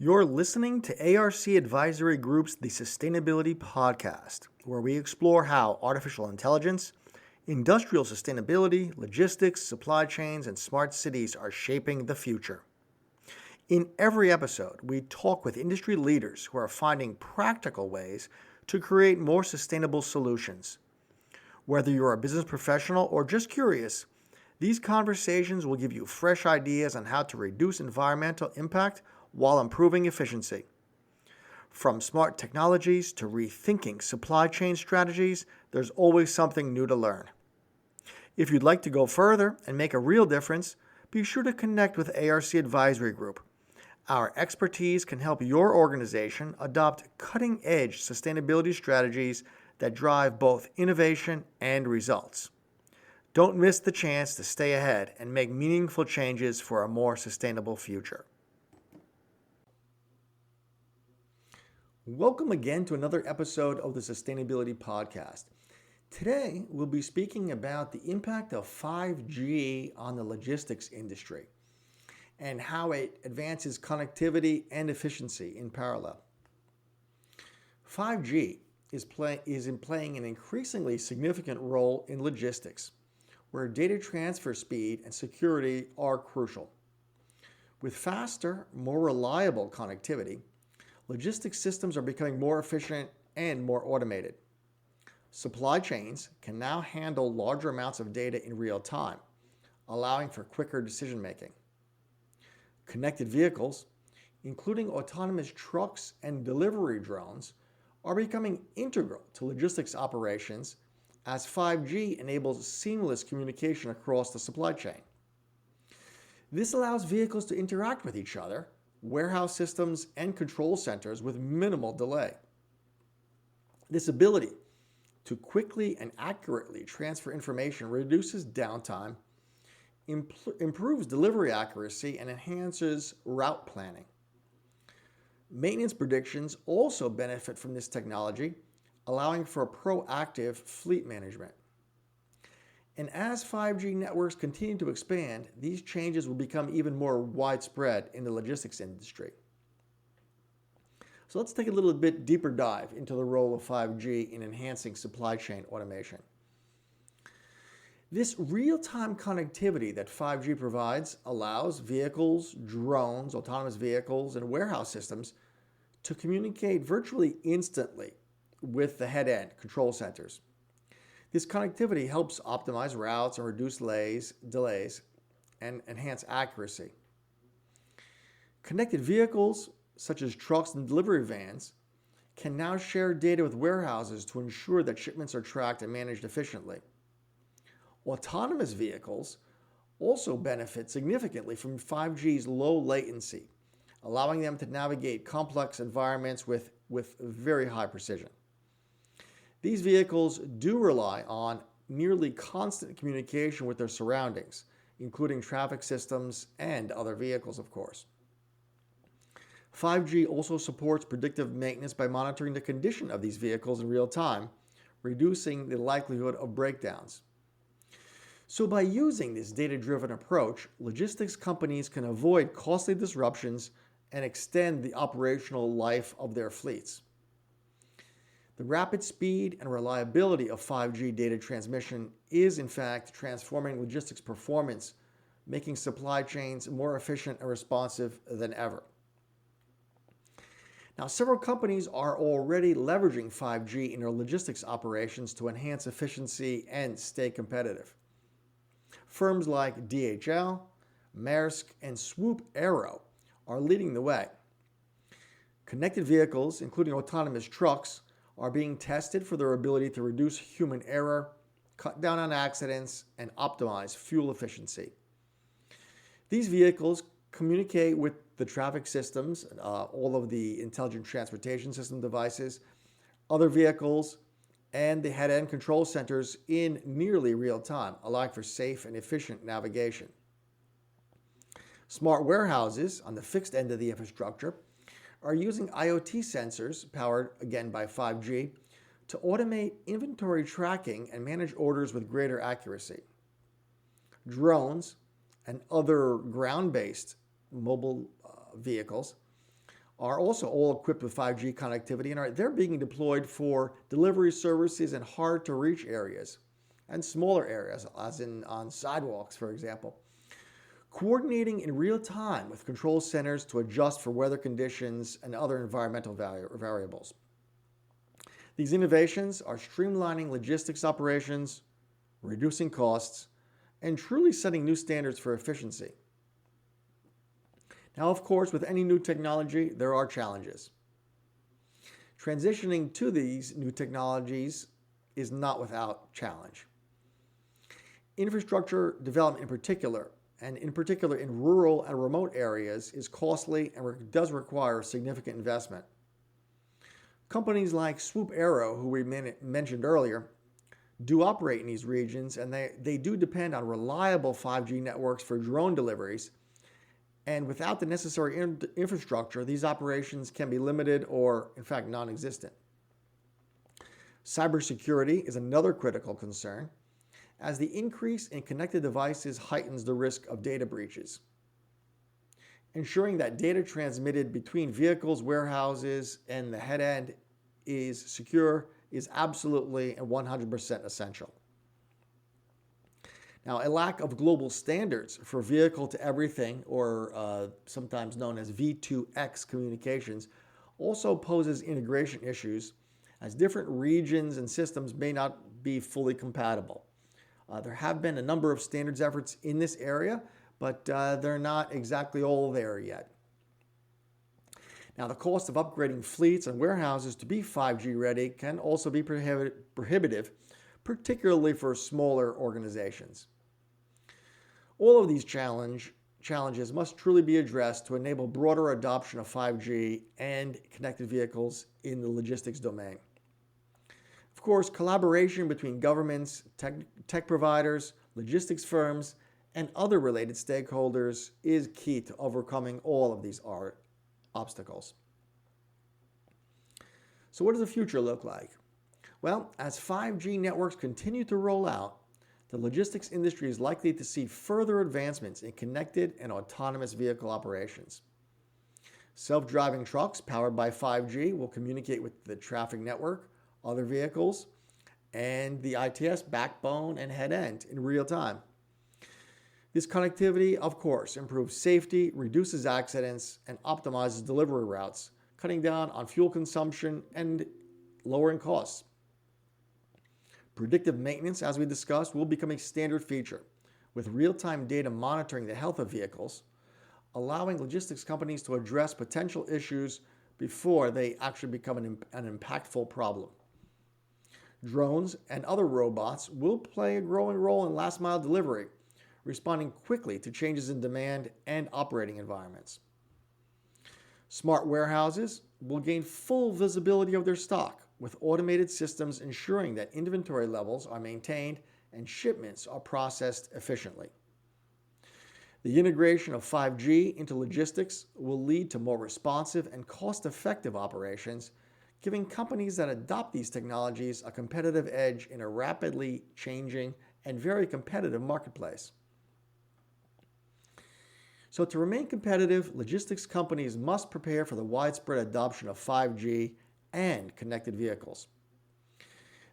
You're listening to ARC Advisory Group's The Sustainability Podcast, where we explore how artificial intelligence, industrial sustainability, logistics, supply chains, and smart cities are shaping the future. In every episode, we talk with industry leaders who are finding practical ways to create more sustainable solutions. Whether you're a business professional or just curious, these conversations will give you fresh ideas on how to reduce environmental impact while improving efficiency. From smart technologies to rethinking supply chain strategies, there's always something new to learn. If you'd like to go further and make a real difference, be sure to connect with ARC Advisory Group. Our expertise can help your organization adopt cutting-edge sustainability strategies that drive both innovation and results. Don't miss the chance to stay ahead and make meaningful changes for a more sustainable future. Welcome again to another episode of the Sustainability Podcast. Today, we'll be speaking about the impact of 5G on the logistics industry and how it advances connectivity and efficiency in parallel. 5G is playing an increasingly significant role in logistics, where data transfer speed and security are crucial. With faster, more reliable connectivity, logistics systems are becoming more efficient and more automated. Supply chains can now handle larger amounts of data in real time, allowing for quicker decision making. Connected vehicles, including autonomous trucks and delivery drones, are becoming integral to logistics operations as 5G enables seamless communication across the supply chain. This allows vehicles to interact with each other, warehouse systems, and control centers with minimal delay. This ability to quickly and accurately transfer information reduces downtime, improves delivery accuracy, and enhances route planning. Maintenance predictions also benefit from this technology, allowing for proactive fleet management. And as 5G networks continue to expand, these changes will become even more widespread in the logistics industry. So let's take a little bit deeper dive into the role of 5G in enhancing supply chain automation. This real-time connectivity that 5G provides allows vehicles, drones, autonomous vehicles, and warehouse systems to communicate virtually instantly with the head-end control centers. This connectivity helps optimize routes and reduce delays, and enhance accuracy. Connected vehicles, such as trucks and delivery vans, can now share data with warehouses to ensure that shipments are tracked and managed efficiently. Autonomous vehicles also benefit significantly from 5G's low latency, allowing them to navigate complex environments with very high precision. These vehicles do rely on nearly constant communication with their surroundings, including traffic systems and other vehicles, of course. 5G also supports predictive maintenance by monitoring the condition of these vehicles in real time, reducing the likelihood of breakdowns. So by using this data-driven approach, logistics companies can avoid costly disruptions and extend the operational life of their fleets. The rapid speed and reliability of 5G data transmission is, in fact, transforming logistics performance, making supply chains more efficient and responsive than ever. Now, several companies are already leveraging 5G in their logistics operations to enhance efficiency and stay competitive. Firms like DHL, Maersk, and Swoop Aero are leading the way. Connected vehicles, including autonomous trucks, are being tested for their ability to reduce human error, cut down on accidents, and optimize fuel efficiency. These vehicles communicate with the traffic systems, all of the intelligent transportation system devices, other vehicles, and the head-end control centers in nearly real time, allowing for safe and efficient navigation. Smart warehouses on the fixed end of the infrastructure are using IoT sensors, powered again by 5G, to automate inventory tracking and manage orders with greater accuracy. Drones and other ground-based mobile vehicles are also all equipped with 5G connectivity, and they're being deployed for delivery services in hard-to-reach areas and smaller areas, as in on sidewalks, for example. Coordinating in real time with control centers to adjust for weather conditions and other environmental variables. These innovations are streamlining logistics operations, reducing costs, and truly setting new standards for efficiency. Now, of course, with any new technology, there are challenges. Transitioning to these new technologies is not without challenge. Infrastructure development in particular, and in particular in rural and remote areas, is costly and does require significant investment. Companies like Swoop Aero, who we mentioned earlier, do operate in these regions, and they do depend on reliable 5G networks for drone deliveries. And without the necessary infrastructure, these operations can be limited or, in fact, non-existent. Cybersecurity is another critical concern, as the increase in connected devices heightens the risk of data breaches. Ensuring that data transmitted between vehicles, warehouses, and the head end is secure is absolutely and 100% essential. Now, a lack of global standards for vehicle-to-everything, or sometimes known as V2X communications, also poses integration issues, as different regions and systems may not be fully compatible. There have been a number of standards efforts in this area, but they're not exactly all there yet. Now, the cost of upgrading fleets and warehouses to be 5G ready can also be prohibitive, particularly for smaller organizations. All of these challenges must truly be addressed to enable broader adoption of 5G and connected vehicles in the logistics domain. Of course, collaboration between governments, tech providers, logistics firms, and other related stakeholders is key to overcoming all of these obstacles. So what does the future look like? Well, as 5G networks continue to roll out, the logistics industry is likely to see further advancements in connected and autonomous vehicle operations. Self-driving trucks powered by 5G will communicate with the traffic network, other vehicles, and the ITS backbone and head end in real time. This connectivity, of course, improves safety, reduces accidents, and optimizes delivery routes, cutting down on fuel consumption and lowering costs. Predictive maintenance, as we discussed, will become a standard feature, with real-time data monitoring the health of vehicles, allowing logistics companies to address potential issues before they actually become an impactful problem. Drones and other robots will play a growing role in last-mile delivery, responding quickly to changes in demand and operating environments. Smart warehouses will gain full visibility of their stock, with automated systems ensuring that inventory levels are maintained and shipments are processed efficiently. The integration of 5G into logistics will lead to more responsive and cost-effective operations, giving companies that adopt these technologies a competitive edge in a rapidly changing and very competitive marketplace. So to remain competitive, logistics companies must prepare for the widespread adoption of 5G and connected vehicles.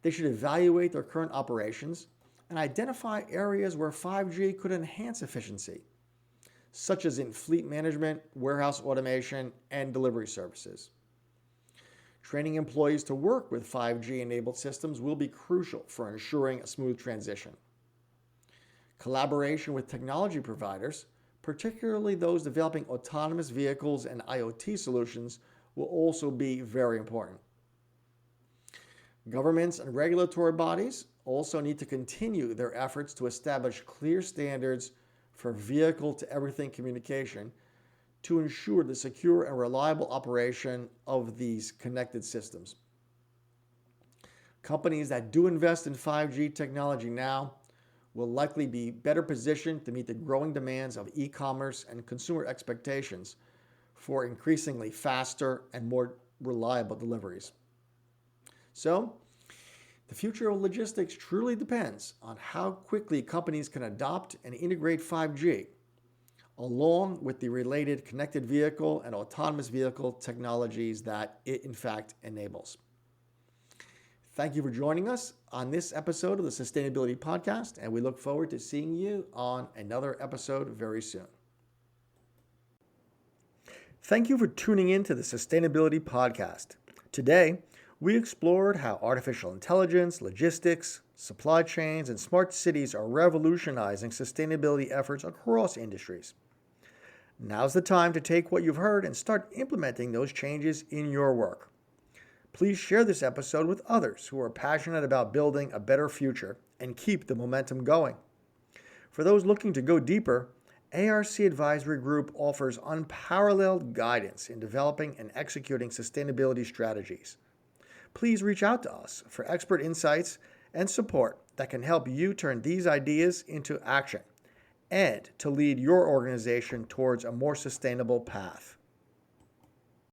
They should evaluate their current operations and identify areas where 5G could enhance efficiency, such as in fleet management, warehouse automation, and delivery services. Training employees to work with 5G-enabled systems will be crucial for ensuring a smooth transition. Collaboration with technology providers, particularly those developing autonomous vehicles and IoT solutions, will also be very important. Governments and regulatory bodies also need to continue their efforts to establish clear standards for vehicle-to-everything communication to ensure the secure and reliable operation of these connected systems. Companies that do invest in 5G technology now will likely be better positioned to meet the growing demands of e-commerce and consumer expectations for increasingly faster and more reliable deliveries. So, the future of logistics truly depends on how quickly companies can adopt and integrate 5G, along with the related connected vehicle and autonomous vehicle technologies that it in fact enables. Thank you for joining us on this episode of the Sustainability Podcast, and we look forward to seeing you on another episode very soon. Thank you for tuning in to the Sustainability Podcast. Today, we explored how artificial intelligence, logistics, supply chains, and smart cities are revolutionizing sustainability efforts across industries. Now's the time to take what you've heard and start implementing those changes in your work. Please share this episode with others who are passionate about building a better future and keep the momentum going. For those looking to go deeper, ARC Advisory Group offers unparalleled guidance in developing and executing sustainability strategies. Please reach out to us for expert insights and support that can help you turn these ideas into action and to lead your organization towards a more sustainable path.